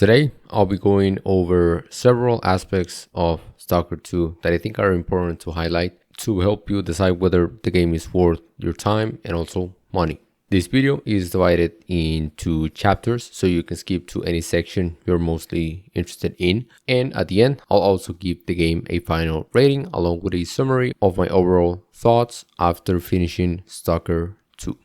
Today, I'll be going over several aspects of S.T.A.L.K.E.R 2 that I think are important to highlight to help you decide whether the game is worth your time and also money. This video is divided into chapters, so you can skip to any section you're mostly interested in. And at the end, I'll also give the game a final rating along with a summary of my overall thoughts after finishing S.T.A.L.K.E.R 2.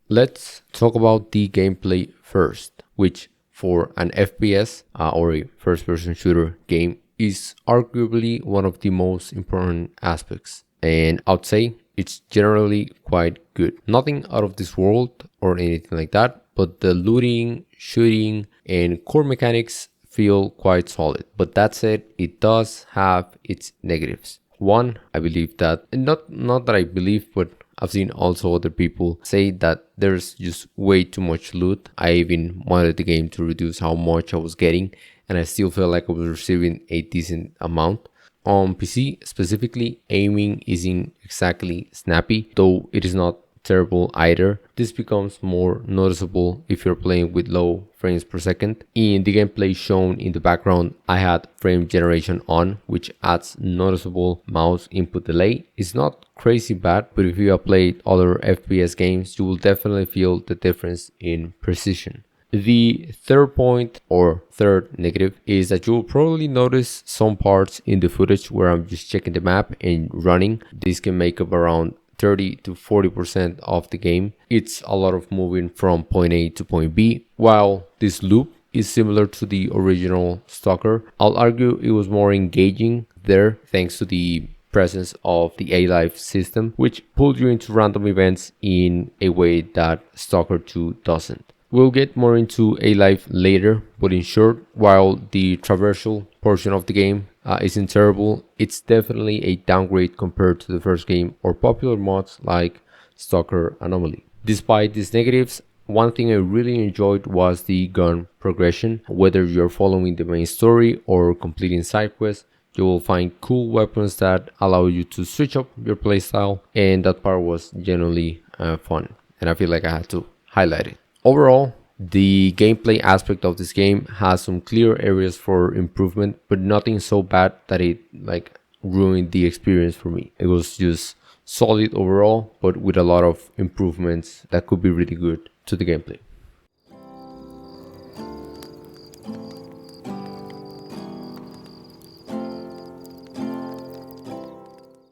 Let's talk about the gameplay first, which for an FPS or a first-person shooter game is arguably one of the most important aspects. And I'd say it's generally quite good. Nothing out of this world or anything like that, but the looting, shooting, and core mechanics feel quite solid. But that said, it does have its negatives. One, I believe that, not that I believe, but I've seen also other people say that there's just way too much loot. I even modded the game to reduce how much I was getting, and I still felt like I was receiving a decent amount. On PC specifically, aiming isn't exactly snappy, though it is not terrible either. This becomes more noticeable if you're playing with low frames per second. In the gameplay shown in the background, I had frame generation on, which adds noticeable mouse input delay. It's not crazy bad, but if you have played other FPS games, you will definitely feel the difference in precision. The third point, or third negative, is that you'll probably notice some parts in the footage where I'm just checking the map and running. This can make up around 30 to 40% of the game. It's a lot of moving from point A to point B. While this loop is similar to the original S.T.A.L.K.E.R, I'll argue it was more engaging there thanks to the presence of the A-Life system, which pulled you into random events in a way that S.T.A.L.K.E.R 2 doesn't. We'll get more into A-Life later, but in short, while the traversal portion of the game isn't terrible, it's definitely a downgrade compared to the first game or popular mods like S.T.A.L.K.E.R Anomaly. Despite these negatives, one thing I really enjoyed was the gun progression. Whether you're following the main story or completing side quests, you will find cool weapons that allow you to switch up your playstyle, and that part was genuinely fun, and I feel like I had to highlight it. Overall, the gameplay aspect of this game has some clear areas for improvement, but nothing so bad that it ruined the experience for me. It was just solid overall, but with a lot of improvements that could be really good to the gameplay.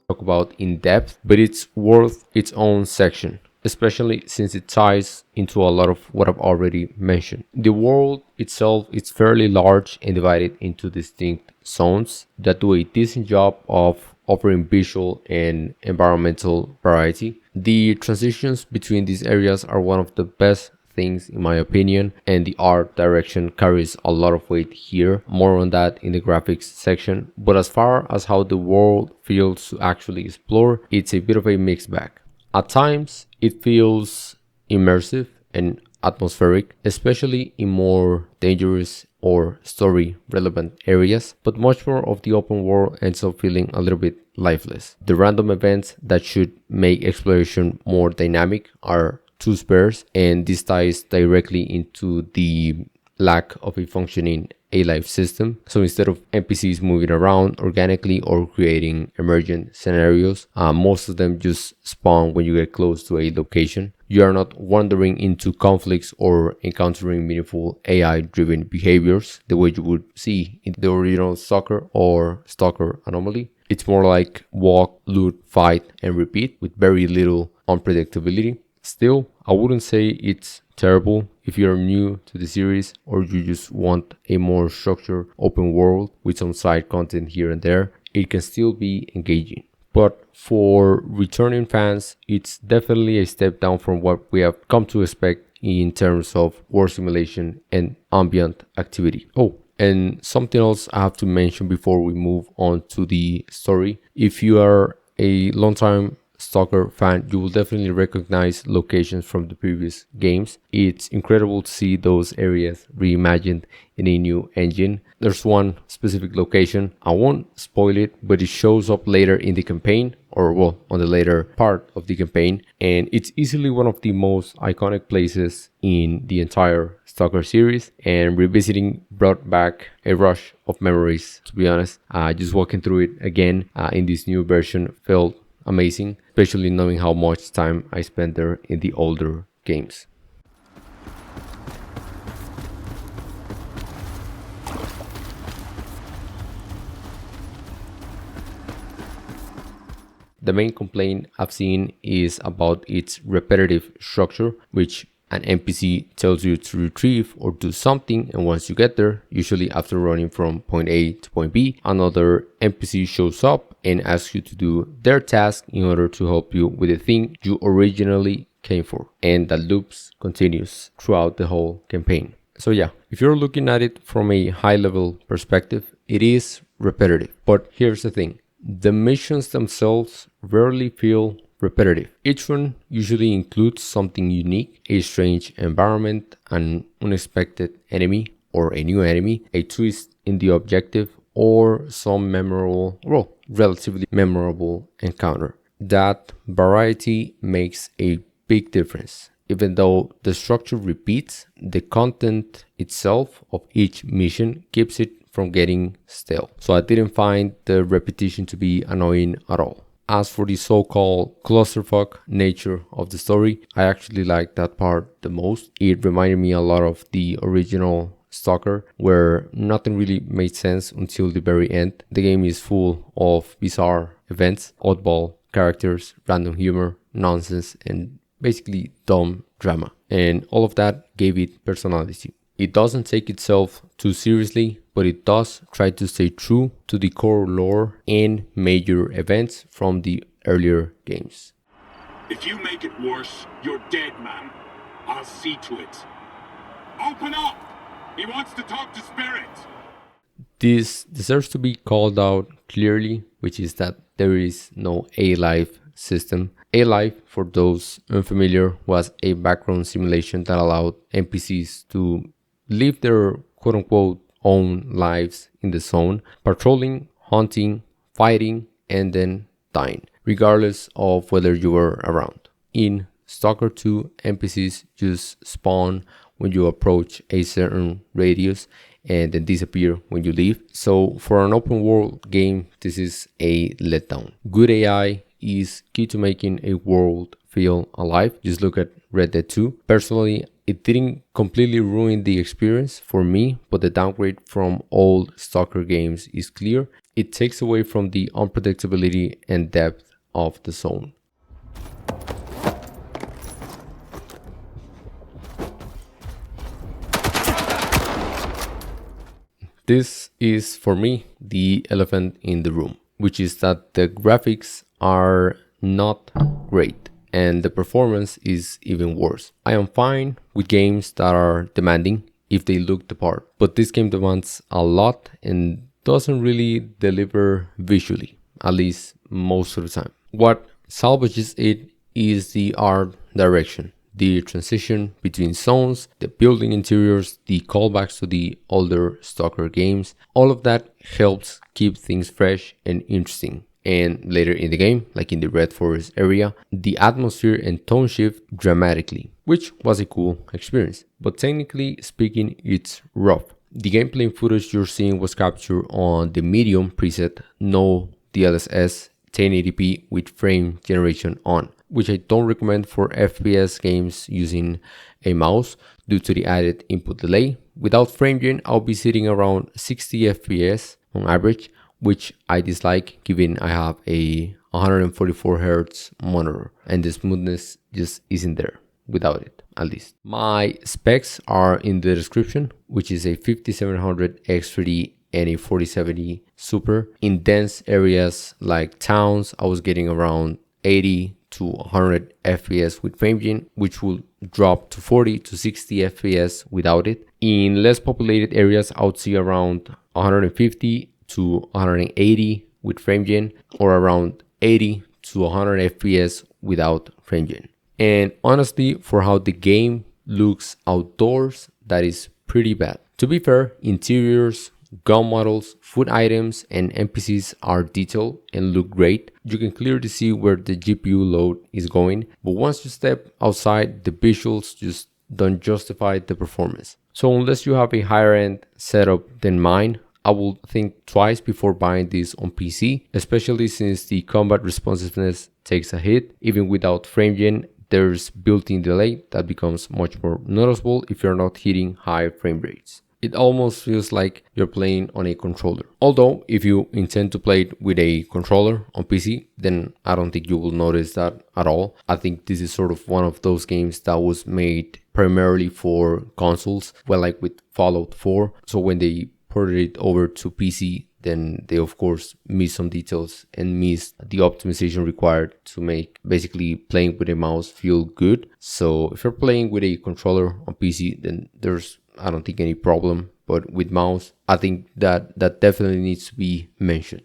Talk about in depth, but it's worth its own section, especially since it ties into a lot of what I've already mentioned. The world itself is fairly large and divided into distinct zones that do a decent job of offering visual and environmental variety. The transitions between these areas are one of the best things in my opinion, and the art direction carries a lot of weight here. More on that in the graphics section, but as far as how the world feels to actually explore, it's a bit of a mixed bag. At times, it feels immersive and atmospheric, especially in more dangerous or story-relevant areas, but much more of the open world ends up feeling a little bit lifeless. The random events that should make exploration more dynamic are too sparse, and this ties directly into the lack of a functioning A-Life system. So instead of NPCs moving around organically or creating emergent scenarios, most of them just spawn when you get close to a location. You are not wandering into conflicts or encountering meaningful AI-driven behaviors the way you would see in the original S.T.A.L.K.E.R or S.T.A.L.K.E.R Anomaly. It's more like walk, loot, fight, and repeat with very little unpredictability. Still, I wouldn't say it's terrible if you're new to the series or you just want a more structured open world with some side content here and there. It can still be engaging. But for returning fans, it's definitely a step down from what we have come to expect in terms of war simulation and ambient activity. Oh, and something else I have to mention before we move on to the story. If you are a long-time S.T.A.L.K.E.R fan, you will definitely recognize locations from the previous games. It's incredible to see those areas reimagined in a new engine. There's one specific location, I won't spoil it, but it shows up later in the campaign, or well, on the later part of the campaign, and it's easily one of the most iconic places in the entire S.T.A.L.K.E.R series, and revisiting brought back a rush of memories, to be honest. Just walking through it again in this new version felt amazing, especially knowing how much time I spent there in the older games. The main complaint I've seen is about its repetitive structure, which an NPC tells you to retrieve or do something, and once you get there, usually after running from point A to point B, another NPC shows up and asks you to do their task in order to help you with the thing you originally came for. And that loops continues throughout the whole campaign. So yeah, if you're looking at it from a high level perspective, it is repetitive. But here's the thing. The missions themselves rarely feel repetitive. Each one usually includes something unique, a strange environment, an unexpected enemy or a new enemy, a twist in the objective, or some memorable, well, relatively memorable encounter. That variety makes a big difference. Even though the structure repeats, the content itself of each mission keeps it from getting stale. So I didn't find the repetition to be annoying at all. As for the so-called clusterfuck nature of the story, I actually like that part the most. It reminded me a lot of the original S.T.A.L.K.E.R, where nothing really made sense until the very end. The game is full of bizarre events, oddball characters, random humor, nonsense, and basically dumb drama. And all of that gave it personality. It doesn't take itself too seriously, but it does try to stay true to the core lore and major events from the earlier games. If you make it worse, you're dead, man. I'll see to it. Open up! He wants to talk to Spirit! This deserves to be called out clearly, which is that there is no A-Life system. A-Life, for those unfamiliar, was a background simulation that allowed NPCs to live their quote-unquote own lives in the zone, patrolling, hunting, fighting, and then dying, regardless of whether you were around. In S.T.A.L.K.E.R 2, NPCs just spawn when you approach a certain radius and then disappear when you leave. So for an open world game, this is a letdown. Good AI is key to making a world feel alive. Just look at Red Dead 2. Personally, it didn't completely ruin the experience for me, but the downgrade from old S.T.A.L.K.E.R games is clear. It takes away from the unpredictability and depth of the zone. This is, for me, the elephant in the room, which is that the graphics are not great and the performance is even worse. I am fine with games that are demanding if they look the part, but this game demands a lot and doesn't really deliver visually, at least most of the time. What salvages it is the art direction, the transition between zones, the building interiors, the callbacks to the older S.T.A.L.K.E.R games. All of that helps keep things fresh and interesting. And later in the game, like in the Red Forest area, the atmosphere and tone shift dramatically, which was a cool experience. But technically speaking, it's rough. The gameplay footage you're seeing was captured on the medium preset, no DLSS 1080p with frame generation on, which I don't recommend for FPS games using a mouse due to the added input delay. Without frame gen, I'll be sitting around 60 FPS on average, which I dislike given I have a 144 Hz monitor and the smoothness just isn't there without it, at least. My specs are in the description, which is a 5700 X3D and a 4070 Super. In dense areas like towns, I was getting around 80 to 100 FPS with FrameGen, which will drop to 40 to 60 FPS without it. In less populated areas, I would see around 150 to 180 with FrameGen, or around 80 to 100 FPS without frame gen. And honestly, for how the game looks outdoors, that is pretty bad. To be fair, interiors, gun models, food items, and NPCs are detailed and look great. You can clearly see where the GPU load is going, but once you step outside, the visuals just don't justify the performance. So unless you have a higher end setup than mine, I will think twice before buying this on PC, especially since the combat responsiveness takes a hit. Even without frame gen, there's built-in delay that becomes much more noticeable if you're not hitting high frame rates. It almost feels like you're playing on a controller. Although, if you intend to play it with a controller on PC, then I don't think you will notice that at all. I think this is sort of one of those games that was made primarily for consoles, well, like with Fallout 4. So when they ported it over to PC, then they of course missed some details and missed the optimization required to make basically playing with a mouse feel good. So if you're playing with a controller on PC, then there's, I don't think, any problem. But with mouse, I think that definitely needs to be mentioned.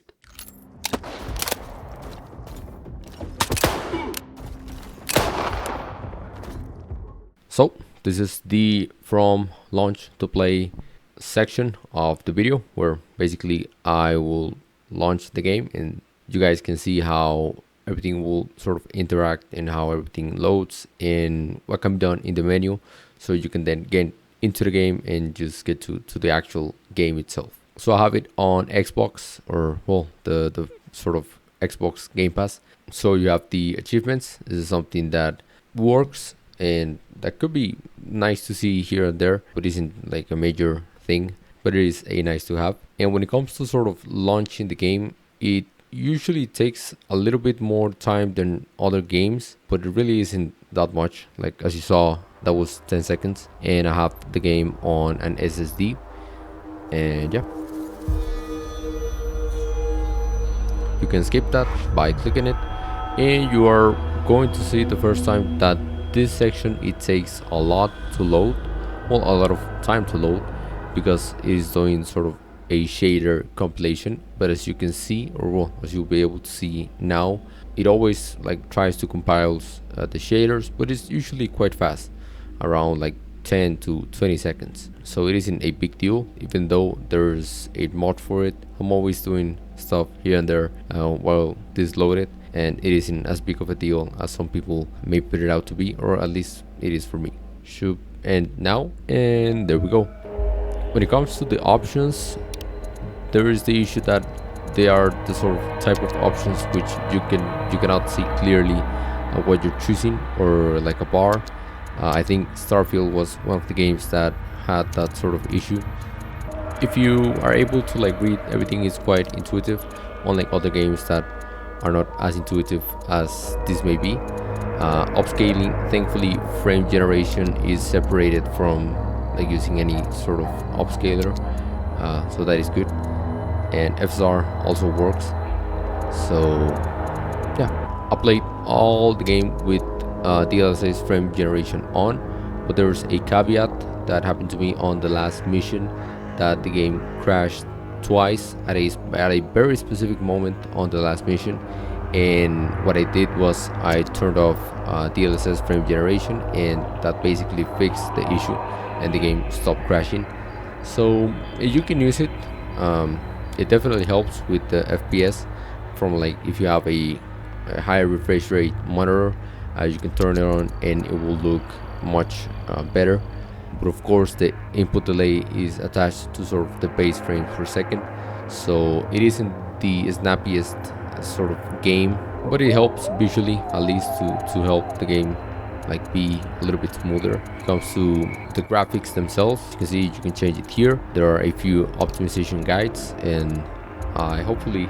So this is the from launch to play section of the video, where basically I will launch the game and you guys can see how everything will sort of interact and how everything loads and what can be done in the menu, so you can then get into the game and just get to the actual game itself. So I have it on Xbox, or well, the sort of Xbox Game Pass. So you have the achievements. This is something that works and that could be nice to see here and there, but isn't like a major thing, but it is a nice to have. And when it comes to sort of launching the game, it usually takes a little bit more time than other games, but it really isn't that much. Like as you saw, that was 10 seconds, and I have the game on an SSD. And yeah, you can skip that by clicking it, and you are going to see the first time that this section, it takes a lot to load, well, a lot of time to load, because it is doing sort of a shader compilation. But as you can see, or well, as you'll be able to see now, it always like tries to compile the shaders, but it's usually quite fast, around like 10 to 20 seconds. So it isn't a big deal, even though there's a mod for it. I'm always doing stuff here and there while this loaded, and it isn't as big of a deal as some people may put it out to be, or at least it is for me. Should end now, and there we go. When it comes to the options, there is the issue that they are the sort of type of options which you cannot see clearly what you're choosing, or like a bar. I think Starfield was one of the games that had that sort of issue. If you are able to like read, everything is quite intuitive, unlike other games that are not as intuitive as this may be. Upscaling, thankfully, frame generation is separated from like using any sort of upscaler, so that is good. And FSR also works. So yeah, I played all the game with DLSS frame generation on, but there's a caveat that happened to me on the last mission, that the game crashed twice at a very specific moment on the last mission. And what I did was I turned off DLSS frame generation, and that basically fixed the issue and the game stopped crashing. So you can use it. It definitely helps with the FPS. From like, if you have a higher refresh rate monitor, you can turn it on and it will look much better. But of course, the input delay is attached to sort of the base frames per second, so it isn't the snappiest sort of game, but it helps visually, at least to help the game like be a little bit smoother. When it comes to the graphics themselves, you can see you can change it here. There are a few optimization guides, and I hopefully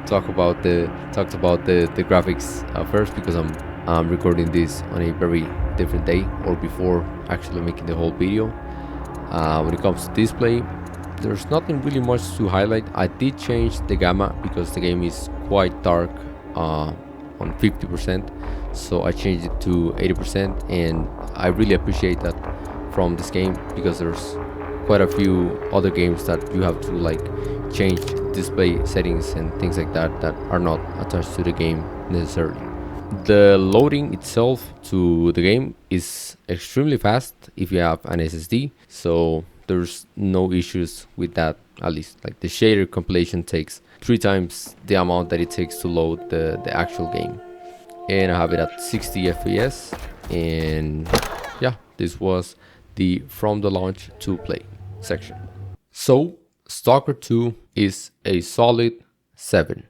talked about the graphics first, because I'm recording this on a very different day, or before actually making the whole video. When it comes to display, there's nothing really much to highlight. I did change the gamma because the game is quite dark on 50%, so I changed it to 80%, and I really appreciate that from this game, because there's quite a few other games that you have to like change display settings and things like that that are not attached to the game necessarily. The loading itself to the game is extremely fast if you have an SSD, so there's no issues with that. At least like the shader compilation takes 3 times the amount that it takes to load the actual game, and I have it at 60 FPS. And yeah, this was the from the launch to play section. So Stalker 2 is a solid 7.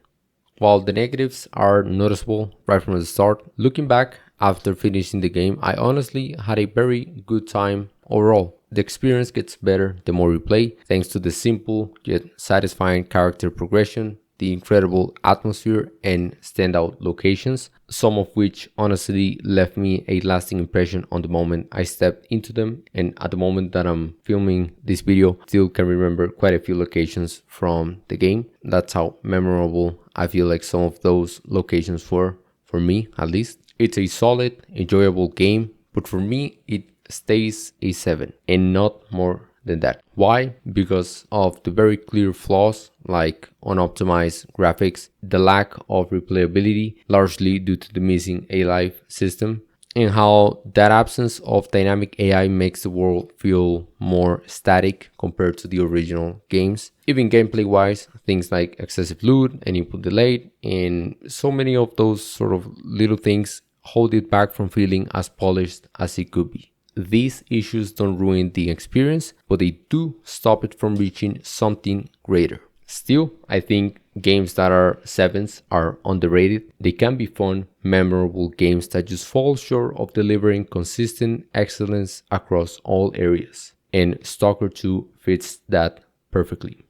While the negatives are noticeable right from the start, looking back after finishing the game, I honestly had a very good time overall. The experience gets better the more you play, thanks to the simple yet satisfying character progression, the incredible atmosphere, and standout locations, some of which honestly left me a lasting impression on the moment I stepped into them. And at the moment that I'm filming this video, still can remember quite a few locations from the game. That's how memorable I feel like some of those locations were, for me at least. It's a solid, enjoyable game, but for me it stays a 7 and not more than that. Why? Because of the very clear flaws like unoptimized graphics, the lack of replayability, largely due to the missing AI system, and how that absence of dynamic AI makes the world feel more static compared to the original games. Even gameplay wise, things like excessive loot and input delay, and so many of those sort of little things hold it back from feeling as polished as it could be. These issues don't ruin the experience, but they do stop it from reaching something greater. Still, I think games that are 7s are underrated. They can be fun, memorable games that just fall short of delivering consistent excellence across all areas. And Stalker 2 fits that perfectly.